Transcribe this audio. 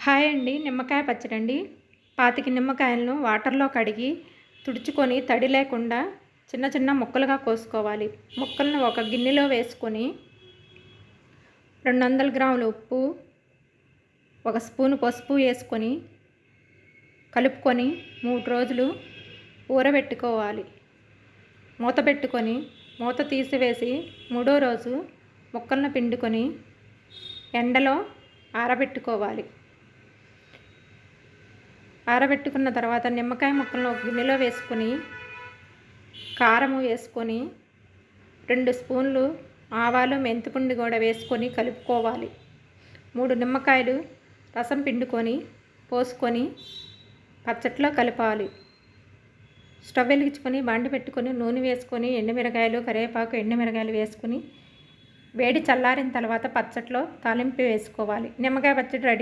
Hi అండి. నిమ్మకాయ పచ్చడి అండి. 25 నిమ్మకాయలను వాటర్‌లో కడిగి, తుడుచుకొని తడి లేకుండా చిన్న చిన్న ముక్కలుగా కోసుకోవాలి. ముక్కలను ఒక గిన్నెలో వేసుకొని 200 గ్రాముల ఉప్పు, ఒక స్పూను పసుపు వేసుకొని కలుపుకొని 3 రోజులు ఊరబెట్టుకోవాలి. మూత పెట్టుకొని మూత తీసివేసి మూడో రోజు ముక్కలను పిండుకొని ఎండలో ఆరబెట్టుకోవాలి. ఆరబెట్టుకున్న తర్వాత నిమ్మకాయ ముక్కలను ఒక గిన్నెలో వేసుకొని కారము వేసుకొని 2 స్పూన్లు ఆవాలు మెంతిపిండి కూడా వేసుకొని కలుపుకోవాలి. 3 నిమ్మకాయలు రసం పిండుకొని పోసుకొని పచ్చట్లో కలపాలి. స్టవ్ వెలిగించుకొని బాండి పెట్టుకొని నూనె వేసుకొని ఎండుమిరగాయలు, కరివేపాకు, ఎండుమిరగాయలు వేసుకొని వేడి చల్లారిన తర్వాత పచ్చట్లో తాలింపు వేసుకోవాలి. నిమ్మకాయ పచ్చడి రెడీ.